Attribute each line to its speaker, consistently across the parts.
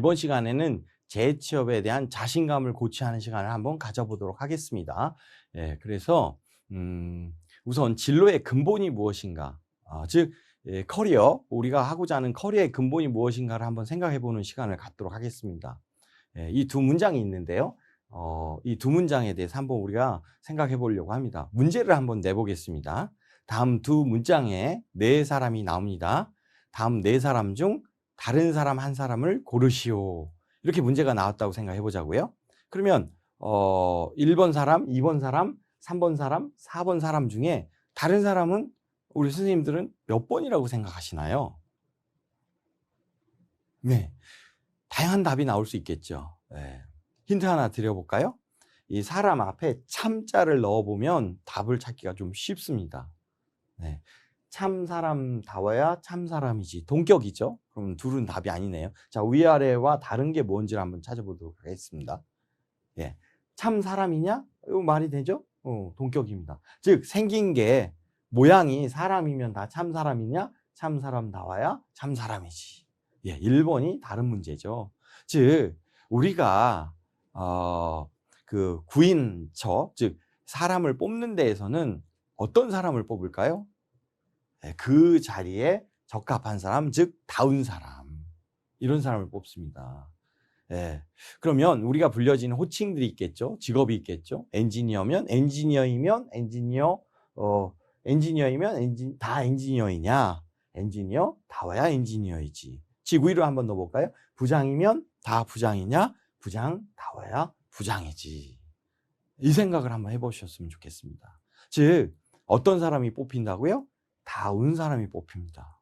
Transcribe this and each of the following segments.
Speaker 1: 이번 시간에는 재취업에 대한 자신감을 고취하는 시간을 한번 가져보도록 하겠습니다. 예, 그래서 우선 진로의 근본이 무엇인가, 즉 커리어, 우리가 하고자 하는 커리어의 근본이 무엇인가를 한번 생각해보는 시간을 갖도록 하겠습니다. 예, 이 두 문장이 있는데요. 이 두 문장에 대해서 한번 우리가 생각해 보려고 합니다. 문제를 한번 내보겠습니다. 다음 두 문장에 네 사람이 나옵니다. 다음 네 사람 중 다른 사람 한 사람을 고르시오. 이렇게 문제가 나왔다고 생각해 보자고요. 그러면 1번 사람, 2번 사람, 3번 사람, 4번 사람 중에 다른 사람은 우리 선생님들은 몇 번이라고 생각하시나요? 네, 다양한 답이 나올 수 있겠죠. 네. 힌트 하나 드려볼까요? 이 사람 앞에 참자를 넣어보면 답을 찾기가 좀 쉽습니다. 네. 참 사람다워야 참 사람이지. 동격이죠. 그럼 둘은 답이 아니네요. 자, 위아래와 다른 게 뭔지를 한번 찾아보도록 하겠습니다. 예. 참 사람이냐? 이거 말이 되죠? 동격입니다. 즉 생긴 게 모양이 사람이면 다 참 사람이냐? 참 사람다워야 참 사람이지. 예, 1번이 다른 문제죠. 즉 우리가 그 구인처, 즉 사람을 뽑는 데에서는 어떤 사람을 뽑을까요? 그 자리에 적합한 사람, 즉 다운 사람, 이런 사람을 뽑습니다. 예. 그러면 우리가 불려지는 호칭들이 있겠죠. 직업이 있겠죠. 엔지니어면 엔지니어이면 엔지니어, 엔지니어이면 다 엔지니어이냐? 엔지니어 다워야 엔지니어이지. 지구이로 한번 넣어볼까요? 부장이면 다 부장이냐? 부장 다워야 부장이지. 이 생각을 한번 해보셨으면 좋겠습니다. 즉 어떤 사람이 뽑힌다고요? 다운 사람이 뽑힙니다.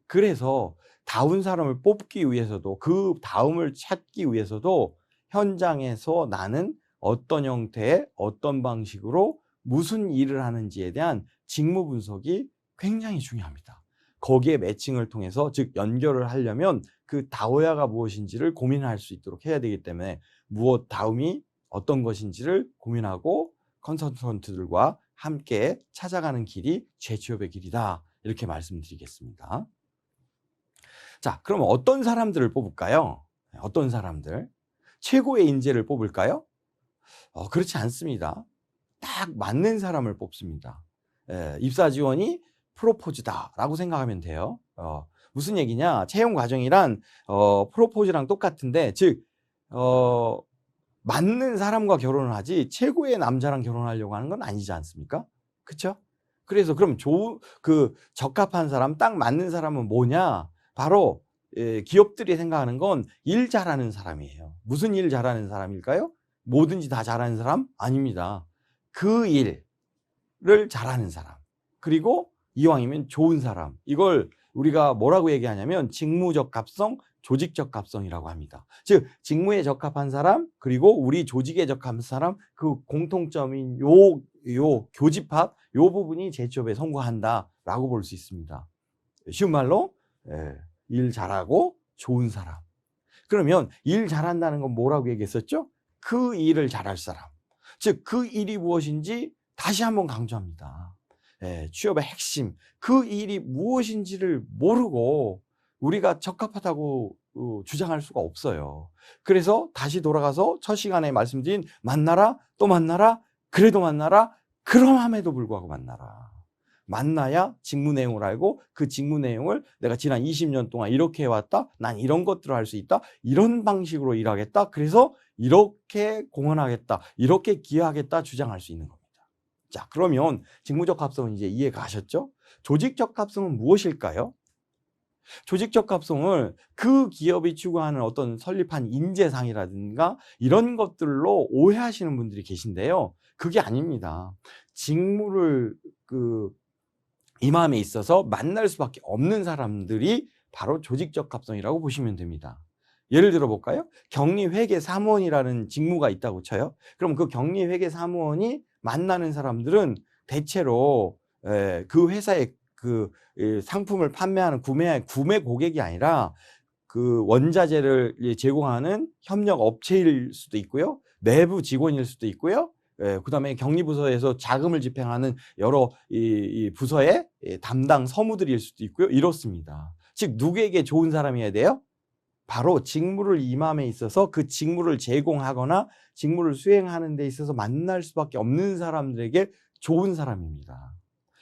Speaker 1: 그래서 다운 사람을 뽑기 위해서도, 그 다음을 찾기 위해서도 현장에서 나는 어떤 형태의 어떤 방식으로 무슨 일을 하는지에 대한 직무 분석이 굉장히 중요합니다. 거기에 매칭을 통해서, 즉 연결을 하려면 그 다워야가 무엇인지를 고민할 수 있도록 해야 되기 때문에 무엇 다음이 어떤 것인지를 고민하고 컨설턴트들과 함께 찾아가는 길이 재취업의 길이다, 이렇게 말씀드리겠습니다. 자, 그럼 어떤 사람들을 뽑을까요? 어떤 사람들? 최고의 인재를 뽑을까요? 그렇지 않습니다. 딱 맞는 사람을 뽑습니다. 입사 지원이 프로포즈다라고 생각하면 돼요. 무슨 얘기냐? 채용 과정이란 프로포즈랑 똑같은데, 즉 맞는 사람과 결혼을 하지 최고의 남자랑 결혼하려고 하는 건 아니지 않습니까? 그렇죠? 그래서 그럼 적합한 사람, 딱 맞는 사람은 뭐냐? 바로 기업들이 생각하는 건 일 잘하는 사람이에요. 무슨 일 잘하는 사람일까요? 뭐든지 다 잘하는 사람? 아닙니다. 그 일을 잘하는 사람, 그리고 이왕이면 좋은 사람, 이걸 우리가 뭐라고 얘기하냐면 직무 적합성, 조직 적합성이라고 합니다. 즉 직무에 적합한 사람, 그리고 우리 조직에 적합한 사람, 그 공통점인 요 교집합, 요 부분이 재취업에 성공한다라고 볼 수 있습니다. 쉬운 말로 일 잘하고 좋은 사람. 그러면 일 잘한다는 건 뭐라고 얘기했었죠? 그 일을 잘할 사람. 즉 그 일이 무엇인지 다시 한번 강조합니다. 취업의 핵심, 그 일이 무엇인지를 모르고 우리가 적합하다고 주장할 수가 없어요. 그래서 다시 돌아가서 첫 시간에 말씀드린 만나라, 또 만나라, 그래도 만나라, 그럼함에도 불구하고 만나라. 만나야 직무 내용을 알고 그 직무 내용을 내가 지난 20년 동안 이렇게 해왔다, 난 이런 것들을 할 수 있다, 이런 방식으로 일하겠다, 그래서 이렇게 공헌하겠다, 이렇게 기여하겠다 주장할 수 있는 겁니다. 자, 그러면 직무적 합성은 이제 이해가 가셨죠? 조직적 합성은 무엇일까요? 조직적 합성을 그 기업이 추구하는 어떤 설립한 인재상이라든가 이런 것들로 오해하시는 분들이 계신데요. 그게 아닙니다. 직무를 임함에 있어서 만날 수밖에 없는 사람들이 바로 조직적 합성이라고 보시면 됩니다. 예를 들어 볼까요? 격리회계사무원이라는 직무가 있다고 쳐요. 그럼 그 격리회계사무원이 만나는 사람들은 대체로 그 회사의 그 상품을 판매하는 구매 고객이 아니라 그 원자재를 제공하는 협력 업체일 수도 있고요, 내부 직원일 수도 있고요, 그다음에 격리부서에서 자금을 집행하는 여러 이 부서의 담당 서무들일 수도 있고요, 이렇습니다. 즉 누구에게 좋은 사람이어야 돼요? 바로 직무를 임함에 있어서 그 직무를 제공하거나 직무를 수행하는 데 있어서 만날 수밖에 없는 사람들에게 좋은 사람입니다.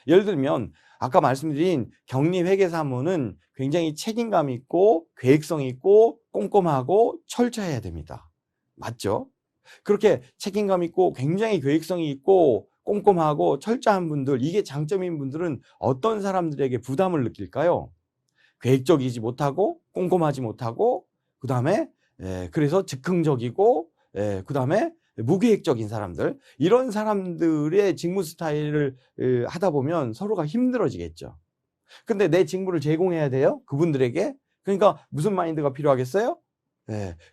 Speaker 1: 예를 들면 아까 말씀드린 격리회계사무는 굉장히 책임감 있고 계획성 있고 꼼꼼하고 철저해야 됩니다. 맞죠? 그렇게 책임감 있고 굉장히 계획성이 있고 꼼꼼하고 철저한 분들, 이게 장점인 분들은 어떤 사람들에게 부담을 느낄까요? 계획적이지 못하고 꼼꼼하지 못하고 그다음에 그래서 즉흥적이고 그다음에 무계획적인 사람들, 이런 사람들의 직무 스타일을 하다 보면 서로가 힘들어지겠죠. 근데 내 직무를 제공해야 돼요, 그분들에게. 그러니까 무슨 마인드가 필요하겠어요?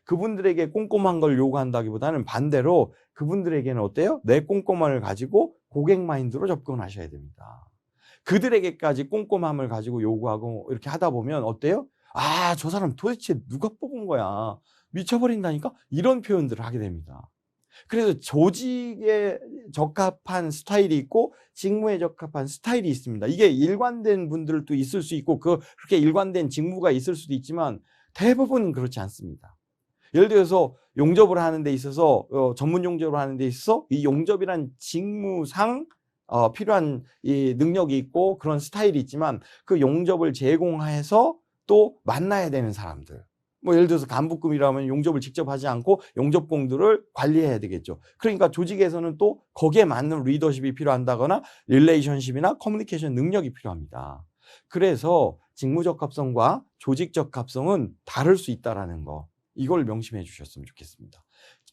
Speaker 1: 그분들에게 꼼꼼한 걸 요구한다기보다는 반대로 그분들에게는 어때요? 내 꼼꼼함을 가지고 고객 마인드로 접근을 하셔야 됩니다. 그들에게까지 꼼꼼함을 가지고 요구하고 이렇게 하다 보면 어때요? 아, 저 사람 도대체 누가 뽑은 거야? 미쳐버린다니까? 이런 표현들을 하게 됩니다. 그래서 조직에 적합한 스타일이 있고 직무에 적합한 스타일이 있습니다. 이게 일관된 분들도 있을 수 있고 그렇게 일관된 직무가 있을 수도 있지만 대부분은 그렇지 않습니다. 예를 들어서 용접을 하는 데 있어서 전문 용접을 하는 데 있어서 이 용접이란 직무상 필요한 이 능력이 있고 그런 스타일이 있지만 그 용접을 제공해서 또 만나야 되는 사람들, 뭐 예를 들어서 간부급이라면 용접을 직접 하지 않고 용접공들을 관리해야 되겠죠. 그러니까 조직에서는 또 거기에 맞는 리더십이 필요한다거나 릴레이션십이나 커뮤니케이션 능력이 필요합니다. 그래서 직무 적합성과 조직 적합성은 다를 수 있다는 거, 이걸 명심해 주셨으면 좋겠습니다.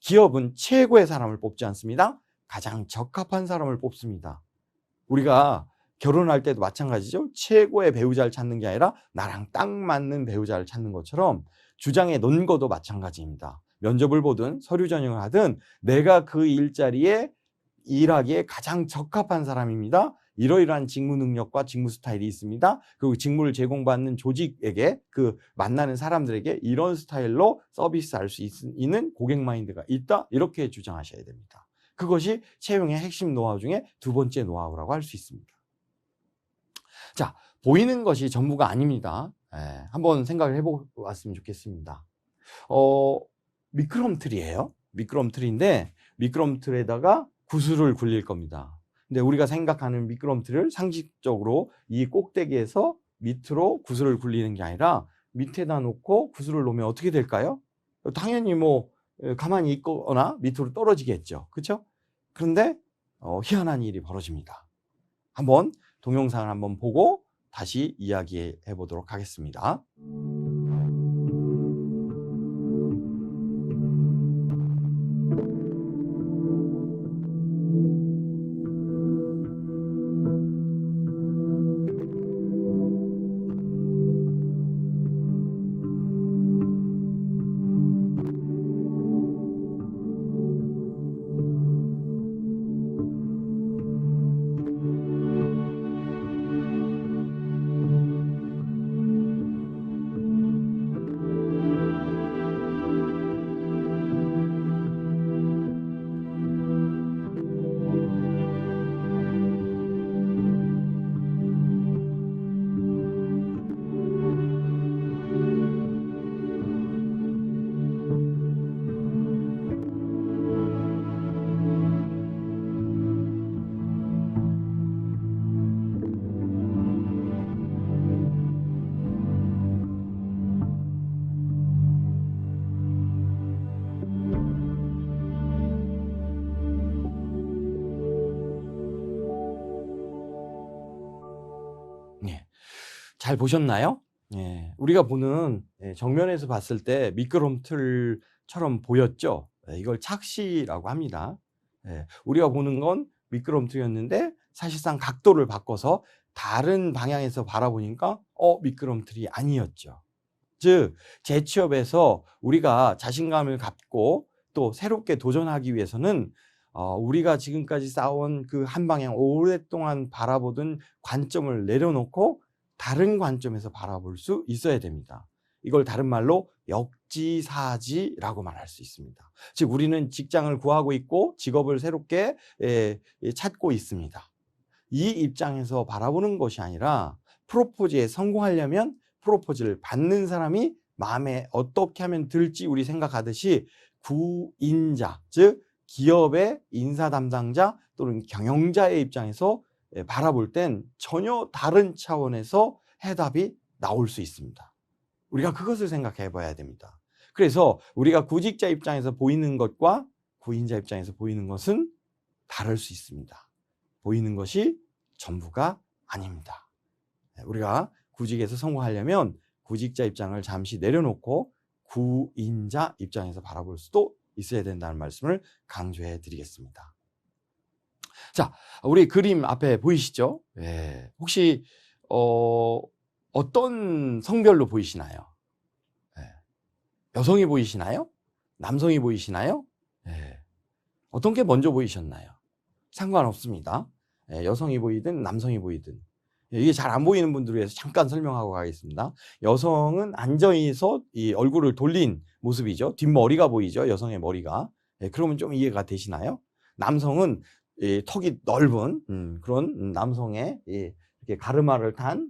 Speaker 1: 기업은 최고의 사람을 뽑지 않습니다. 가장 적합한 사람을 뽑습니다. 우리가 결혼할 때도 마찬가지죠. 최고의 배우자를 찾는 게 아니라 나랑 딱 맞는 배우자를 찾는 것처럼 주장에 놓은 것도 마찬가지입니다. 면접을 보든 서류 전형을 하든 내가 그 일자리에 일하기에 가장 적합한 사람입니다. 이러이러한 직무 능력과 직무 스타일이 있습니다. 그리고 직무를 제공받는 조직에게, 그 만나는 사람들에게 이런 스타일로 서비스할 수 있는 고객 마인드가 있다, 이렇게 주장하셔야 됩니다. 그것이 채용의 핵심 노하우 중에 두 번째 노하우라고 할 수 있습니다. 자, 보이는 것이 전부가 아닙니다. 한번 생각을 해보았으면 좋겠습니다. 미끄럼틀이에요. 미끄럼틀인데 미끄럼틀에다가 구슬을 굴릴 겁니다. 근데 우리가 생각하는 미끄럼틀을 상식적으로 이 꼭대기에서 밑으로 구슬을 굴리는 게 아니라 밑에다 놓고 구슬을 놓으면 어떻게 될까요? 당연히 뭐 가만히 있거나 밑으로 떨어지겠죠. 그렇죠? 그런데 희한한 일이 벌어집니다. 한번 동영상을 한번 보고 다시 이야기해 보도록 하겠습니다. 잘 보셨나요? 우리가 보는 정면에서 봤을 때 미끄럼틀처럼 보였죠. 이걸 착시라고 합니다. 우리가 보는 건 미끄럼틀이었는데 사실상 각도를 바꿔서 다른 방향에서 바라보니까 미끄럼틀이 아니었죠. 즉 재취업에서 우리가 자신감을 갖고 또 새롭게 도전하기 위해서는 우리가 지금까지 쌓아온 그 한 방향 오랫동안 바라보던 관점을 내려놓고 다른 관점에서 바라볼 수 있어야 됩니다. 이걸 다른 말로 역지사지라고 말할 수 있습니다. 즉 우리는 직장을 구하고 있고 직업을 새롭게 찾고 있습니다. 이 입장에서 바라보는 것이 아니라 프로포즈에 성공하려면 프로포즈를 받는 사람이 마음에 어떻게 하면 들지 우리 생각하듯이 구인자, 즉 기업의 인사 담당자 또는 경영자의 입장에서 바라볼 땐 전혀 다른 차원에서 해답이 나올 수 있습니다. 우리가 그것을 생각해 봐야 됩니다. 그래서 우리가 구직자 입장에서 보이는 것과 구인자 입장에서 보이는 것은 다를 수 있습니다. 보이는 것이 전부가 아닙니다. 우리가 구직에서 성공하려면 구직자 입장을 잠시 내려놓고 구인자 입장에서 바라볼 수도 있어야 된다는 말씀을 강조해 드리겠습니다. 자, 우리 그림 앞에 보이시죠? 네. 혹시 어떤 성별로 보이시나요? 네. 여성이 보이시나요? 남성이 보이시나요? 네. 어떤 게 먼저 보이셨나요? 상관없습니다. 네. 여성이 보이든 남성이 보이든. 이게 잘 안 보이는 분들을 위해서 잠깐 설명하고 가겠습니다. 여성은 앉아서 이 얼굴을 돌린 모습이죠. 뒷머리가 보이죠. 여성의 머리가. 네. 그러면 좀 이해가 되시나요? 남성은 이 턱이 넓은 그런 남성의 이렇게 가르마를 탄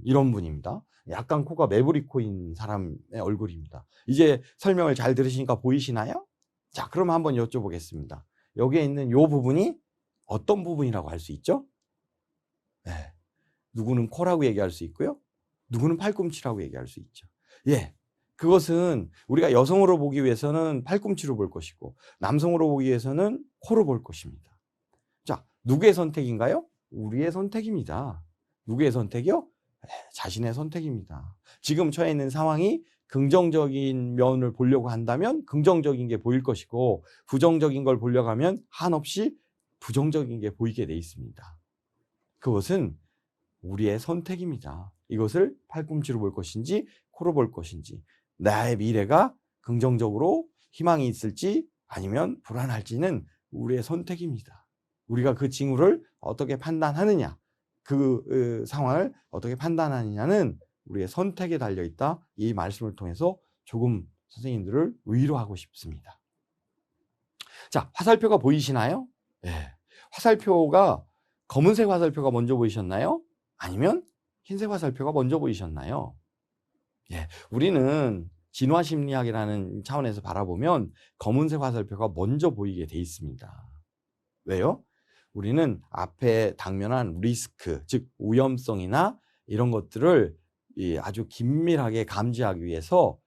Speaker 1: 이런 분입니다. 약간 코가 매부리 코인 사람의 얼굴입니다. 이제 설명을 잘 들으시니까 보이시나요? 자, 그럼 한번 여쭤보겠습니다. 여기에 있는 이 부분이 어떤 부분이라고 할 수 있죠? 네. 누구는 코라고 얘기할 수 있고요. 누구는 팔꿈치라고 얘기할 수 있죠. 예. 그것은 우리가 여성으로 보기 위해서는 팔꿈치로 볼 것이고 남성으로 보기 위해서는 코로 볼 것입니다. 자, 누구의 선택인가요? 우리의 선택입니다. 누구의 선택이요? 자신의 선택입니다. 지금 처해 있는 상황이 긍정적인 면을 보려고 한다면 긍정적인 게 보일 것이고 부정적인 걸 보려고 하면 한없이 부정적인 게 보이게 돼 있습니다. 그것은 우리의 선택입니다. 이것을 팔꿈치로 볼 것인지 코로 볼 것인지 나의 미래가 긍정적으로 희망이 있을지 아니면 불안할지는 우리의 선택입니다. 우리가 그 징후를 어떻게 판단하느냐, 그 상황을 어떻게 판단하느냐는 우리의 선택에 달려있다. 이 말씀을 통해서 조금 선생님들을 위로하고 싶습니다. 자, 화살표가 보이시나요? 네. 화살표가 검은색 화살표가 먼저 보이셨나요? 아니면 흰색 화살표가 먼저 보이셨나요? 예, 우리는 진화심리학이라는 차원에서 바라보면 검은색 화살표가 먼저 보이게 돼 있습니다. 왜요? 우리는 앞에 당면한 리스크, 즉 위험성이나 이런 것들을 아주 긴밀하게 감지하기 위해서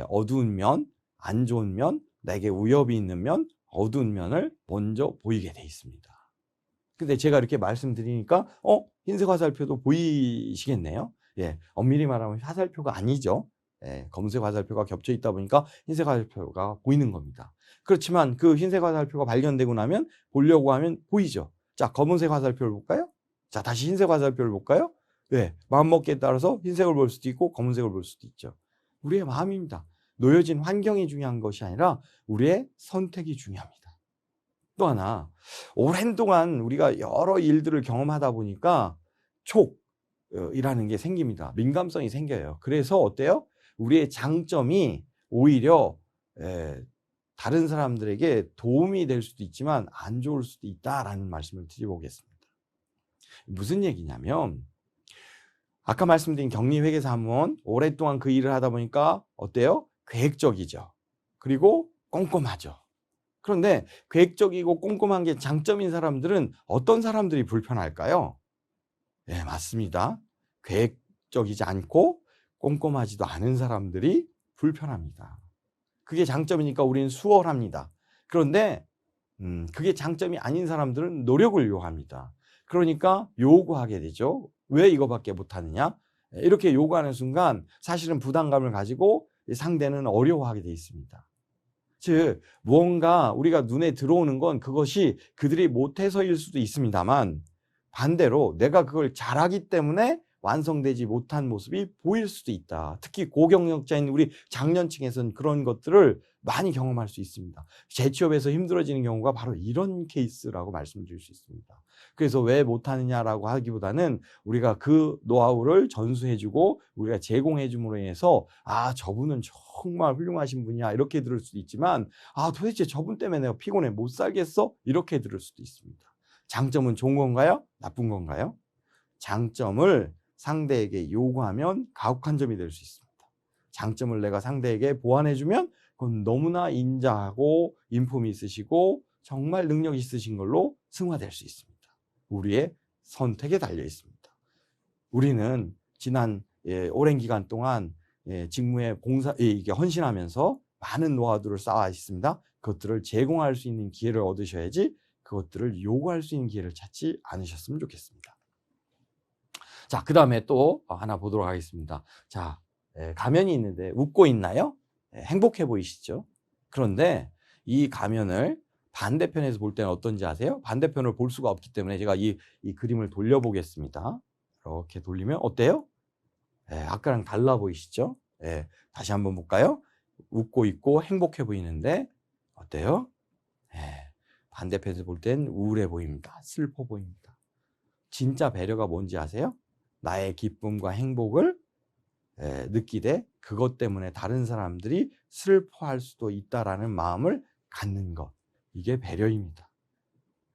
Speaker 1: 어두운 면, 안 좋은 면, 내게 위협이 있는 면, 어두운 면을 먼저 보이게 돼 있습니다. 근데 제가 이렇게 말씀드리니까 흰색 화살표도 보이시겠네요. 예, 엄밀히 말하면 화살표가 아니죠. 예, 검은색 화살표가 겹쳐 있다 보니까 흰색 화살표가 보이는 겁니다. 그렇지만 그 흰색 화살표가 발견되고 나면 보려고 하면 보이죠. 자, 검은색 화살표를 볼까요? 자, 다시 흰색 화살표를 볼까요? 네, 마음먹기에 따라서 흰색을 볼 수도 있고 검은색을 볼 수도 있죠. 우리의 마음입니다. 놓여진 환경이 중요한 것이 아니라 우리의 선택이 중요합니다. 또 하나, 오랜 동안 우리가 여러 일들을 경험하다 보니까 촉이라는 게 생깁니다. 민감성이 생겨요. 그래서 어때요? 우리의 장점이 오히려 다른 사람들에게 도움이 될 수도 있지만 안 좋을 수도 있다라는 말씀을 드려보겠습니다. 무슨 얘기냐면 아까 말씀드린 격리회계사무원 오랫동안 그 일을 하다 보니까 어때요? 계획적이죠. 그리고 꼼꼼하죠. 그런데 계획적이고 꼼꼼한 게 장점인 사람들은 어떤 사람들이 불편할까요? 네, 맞습니다. 계획적이지 않고 꼼꼼하지도 않은 사람들이 불편합니다. 그게 장점이니까 우리는 수월합니다. 그런데 그게 장점이 아닌 사람들은 노력을 요합니다. 그러니까 요구하게 되죠. 왜 이거밖에 못하느냐? 이렇게 요구하는 순간 사실은 부담감을 가지고 상대는 어려워하게 돼 있습니다. 즉 무언가 우리가 눈에 들어오는 건 그것이 그들이 못해서일 수도 있습니다만 반대로 내가 그걸 잘하기 때문에 완성되지 못한 모습이 보일 수도 있다. 특히 고경력자인 우리 장년층에서는 그런 것들을 많이 경험할 수 있습니다. 재취업에서 힘들어지는 경우가 바로 이런 케이스라고 말씀드릴 수 있습니다. 그래서 왜 못하느냐라고 하기보다는 우리가 그 노하우를 전수해주고 우리가 제공해줌으로 인해서 아, 저분은 정말 훌륭하신 분이야 이렇게 들을 수도 있지만 아, 도대체 저분 때문에 내가 피곤해 못 살겠어 이렇게 들을 수도 있습니다. 장점은 좋은 건가요? 나쁜 건가요? 장점을 상대에게 요구하면 가혹한 점이 될 수 있습니다. 장점을 내가 상대에게 보완해주면 그건 너무나 인자하고 인품이 있으시고 정말 능력 있으신 걸로 승화될 수 있습니다. 우리의 선택에 달려 있습니다. 우리는 지난 오랜 기간 동안 직무에 이게 헌신하면서 많은 노하우들을 쌓아 있습니다. 그것들을 제공할 수 있는 기회를 얻으셔야지 그것들을 요구할 수 있는 기회를 찾지 않으셨으면 좋겠습니다. 자, 그 다음에 또 하나 보도록 하겠습니다. 자, 가면이 있는데 웃고 있나요? 행복해 보이시죠? 그런데 이 가면을 반대편에서 볼 때는 어떤지 아세요? 반대편을 볼 수가 없기 때문에 제가 이 그림을 돌려보겠습니다. 이렇게 돌리면 어때요? 아까랑 달라 보이시죠? 다시 한번 볼까요? 웃고 있고 행복해 보이는데 어때요? 반대편에서 볼 땐 우울해 보입니다. 슬퍼 보입니다. 진짜 배려가 뭔지 아세요? 나의 기쁨과 행복을 느끼되 그것 때문에 다른 사람들이 슬퍼할 수도 있다라는 마음을 갖는 것. 이게 배려입니다.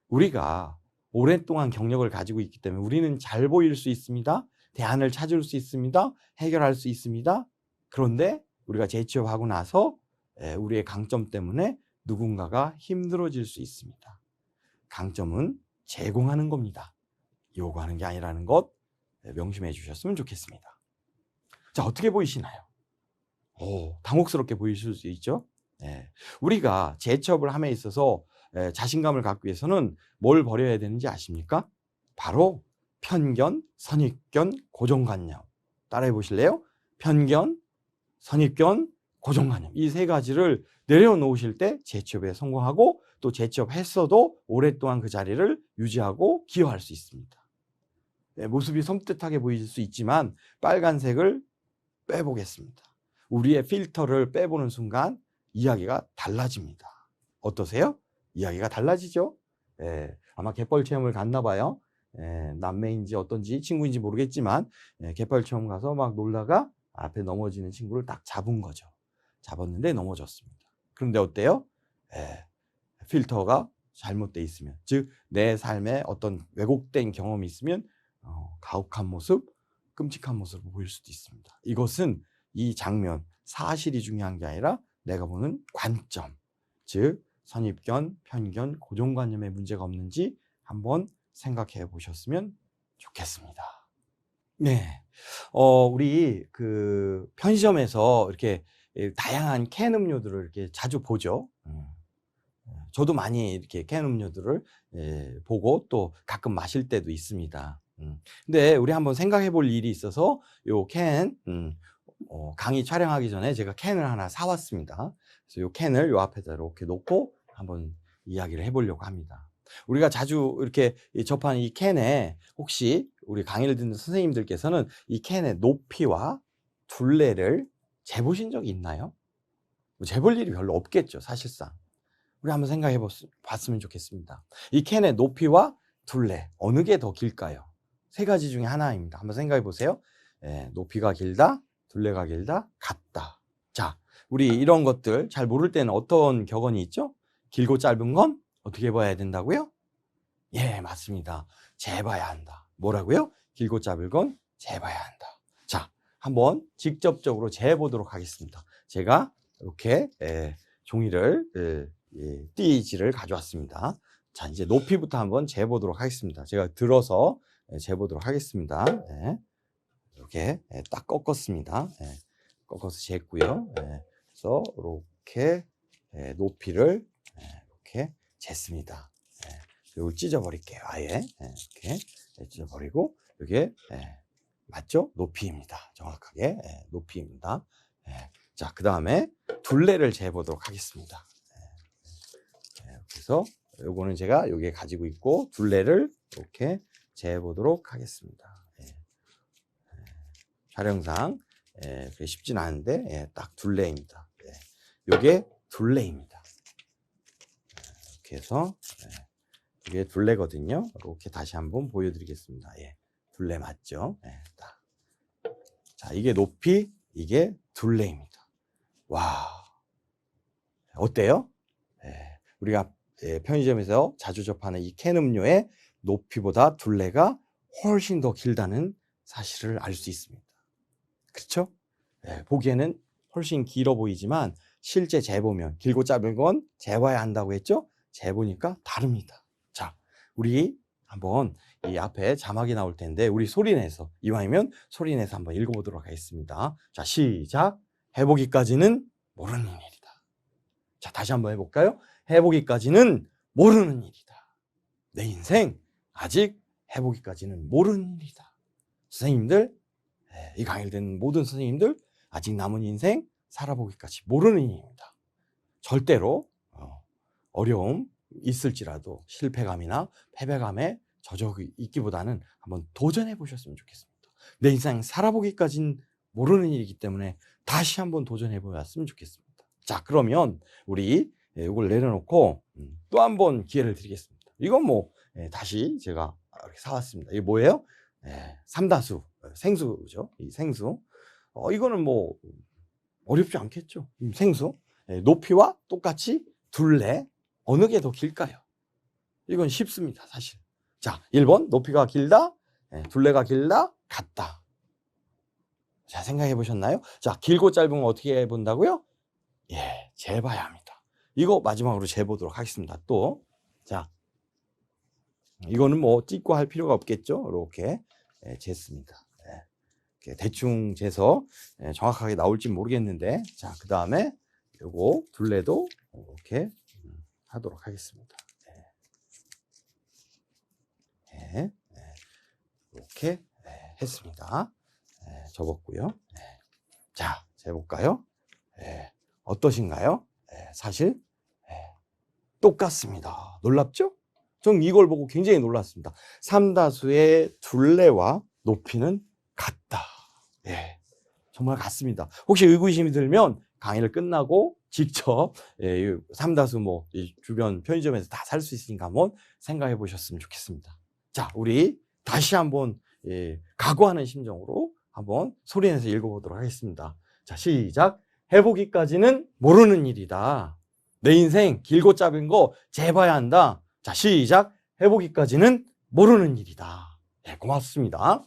Speaker 1: 우리가 오랫동안 경력을 가지고 있기 때문에 우리는 잘 보일 수 있습니다. 대안을 찾을 수 있습니다. 해결할 수 있습니다. 그런데 우리가 재취업하고 나서 우리의 강점 때문에 누군가가 힘들어질 수 있습니다. 강점은 제공하는 겁니다. 요구하는 게 아니라는 것 명심해 주셨으면 좋겠습니다. 자, 어떻게 보이시나요? 당혹스럽게 보이실 수 있죠? 우리가 재취업을 함에 있어서 자신감을 갖기 위해서는 뭘 버려야 되는지 아십니까? 바로 편견, 선입견, 고정관념. 따라해 보실래요? 편견, 선입견, 고정관념. 이 세 가지를 내려놓으실 때 재취업에 성공하고 또 재취업했어도 오랫동안 그 자리를 유지하고 기여할 수 있습니다. 모습이 섬뜩하게 보일 수 있지만 빨간색을 빼보겠습니다. 우리의 필터를 빼보는 순간 이야기가 달라집니다. 어떠세요? 이야기가 달라지죠? 아마 갯벌 체험을 갔나 봐요. 남매인지 어떤지 친구인지 모르겠지만 갯벌 체험 가서 막 놀다가 앞에 넘어지는 친구를 딱 잡은 거죠. 잡았는데 넘어졌습니다. 그런데 어때요? 필터가 잘못돼 있으면, 즉 내 삶에 어떤 왜곡된 경험이 있으면 가혹한 모습, 끔찍한 모습을 보일 수도 있습니다. 이것은 이 장면, 사실이 중요한 게 아니라 내가 보는 관점, 즉 선입견, 편견, 고정관념에 문제가 없는지 한번 생각해 보셨으면 좋겠습니다. 네, 우리 그 편의점에서 이렇게 다양한 캔 음료들을 이렇게 자주 보죠. 저도 많이 이렇게 캔 음료들을 보고 또 가끔 마실 때도 있습니다. 근데 우리 한번 생각해 볼 일이 있어서 요 캔, 강의 촬영하기 전에 제가 캔을 하나 사왔습니다. 그래서 요 캔을 요 앞에다 이렇게 놓고 한번 이야기를 해보려고 합니다. 우리가 자주 이렇게 접한 이 캔에 혹시 우리 강의를 듣는 선생님들께서는 이 캔의 높이와 둘레를 재보신 적이 있나요? 재볼 일이 별로 없겠죠, 사실상. 우리 한번 생각해 봤으면 좋겠습니다. 이 캔의 높이와 둘레, 어느 게 더 길까요? 세 가지 중에 하나입니다. 한번 생각해 보세요. 높이가 길다, 둘레가 길다, 같다. 자, 우리 이런 것들 잘 모를 때는 어떤 격언이 있죠? 길고 짧은 건 어떻게 봐야 된다고요? 예, 맞습니다. 재봐야 한다. 뭐라고요? 길고 짧은 건 재봐야 한다. 자, 한번 직접적으로 재보도록 하겠습니다. 제가 이렇게 종이를 띠지를 가져왔습니다. 자, 이제 높이부터 한번 재보도록 하겠습니다. 제가 들어서 재보도록 하겠습니다. 이렇게 딱 꺾었습니다. 꺾어서 쟀고요. 그래서 이렇게 높이를 이렇게 쟀습니다. 이걸 찢어버릴게요. 아예 이렇게 찢어버리고 이게 맞죠? 높이입니다. 정확하게 높이입니다. 자, 그 다음에 둘레를 재보도록 하겠습니다. 그래서 요거는 제가 여기에 가지고 있고 둘레를 이렇게 재보도록 하겠습니다. 촬영상 쉽진 않은데 딱 둘레입니다. 요게 둘레입니다. 이렇게 해서 이게 둘레거든요. 이렇게 다시 한번 보여드리겠습니다. 둘레 맞죠? 딱. 자, 이게 높이, 이게 둘레입니다. 와, 어때요? 우리가 편의점에서 자주 접하는 이 캔 음료의 높이보다 둘레가 훨씬 더 길다는 사실을 알 수 있습니다. 그렇죠? 보기에는 훨씬 길어 보이지만 실제 재보면 길고 짧은 건 재봐야 한다고 했죠? 재보니까 다릅니다. 자, 우리 한번 이 앞에 자막이 나올 텐데 우리 소리내서 이왕이면 소리내서 한번 읽어보도록 하겠습니다. 자, 시작. 해보기까지는 모르는 일이다. 자, 다시 한번 해볼까요? 해보기까지는 모르는 일이다. 내 인생 아직 해보기까지는 모르는 일이다. 선생님들, 이 강의를 듣는 모든 선생님들 아직 남은 인생 살아보기까지 모르는 일입니다. 절대로 어려움 있을지라도 실패감이나 패배감에 젖어 있기보다는 한번 도전해 보셨으면 좋겠습니다. 내 인생 살아보기까지는 모르는 일이기 때문에 다시 한번 도전해 보았으면 좋겠습니다. 자, 그러면 우리 이걸 내려놓고 또 한번 기회를 드리겠습니다. 이건 뭐 다시 제가 이렇게 사왔습니다. 이게 뭐예요? 삼다수, 생수죠. 이 생수. 이거는 뭐 어렵지 않겠죠. 생수. 높이와 똑같이 둘레. 어느 게 더 길까요? 이건 쉽습니다, 사실. 자, 1번 높이가 길다, 둘레가 길다, 같다. 자, 생각해 보셨나요? 자, 길고 짧은 건 어떻게 본다고요? 예, 재봐야 합니다. 이거 마지막으로 재보도록 하겠습니다. 또, 자, 이거는 뭐 찍고 할 필요가 없겠죠? 이렇게 쟀습니다. 이렇게 대충 재서 정확하게 나올지 모르겠는데, 자, 그 다음에 요거 둘레도 이렇게 하도록 하겠습니다. 이렇게 했습니다. 접었고요. 자, 재볼까요? 어떠신가요? 사실 똑같습니다. 놀랍죠? 전 이걸 보고 굉장히 놀랐습니다. 삼다수의 둘레와 높이는 같다. 정말 같습니다. 혹시 의구심이 들면 강의를 끝나고 직접 삼다수 뭐 주변 편의점에서 다 살 수 있으니까 한번 생각해 보셨으면 좋겠습니다. 자, 우리 다시 한번 각오하는 심정으로 한번 소리내서 읽어보도록 하겠습니다. 자, 시작. 해보기까지는 모르는 일이다. 내 인생 길고 짧은 거 재봐야 한다. 자, 시작. 해보기까지는 모르는 일이다. 고맙습니다.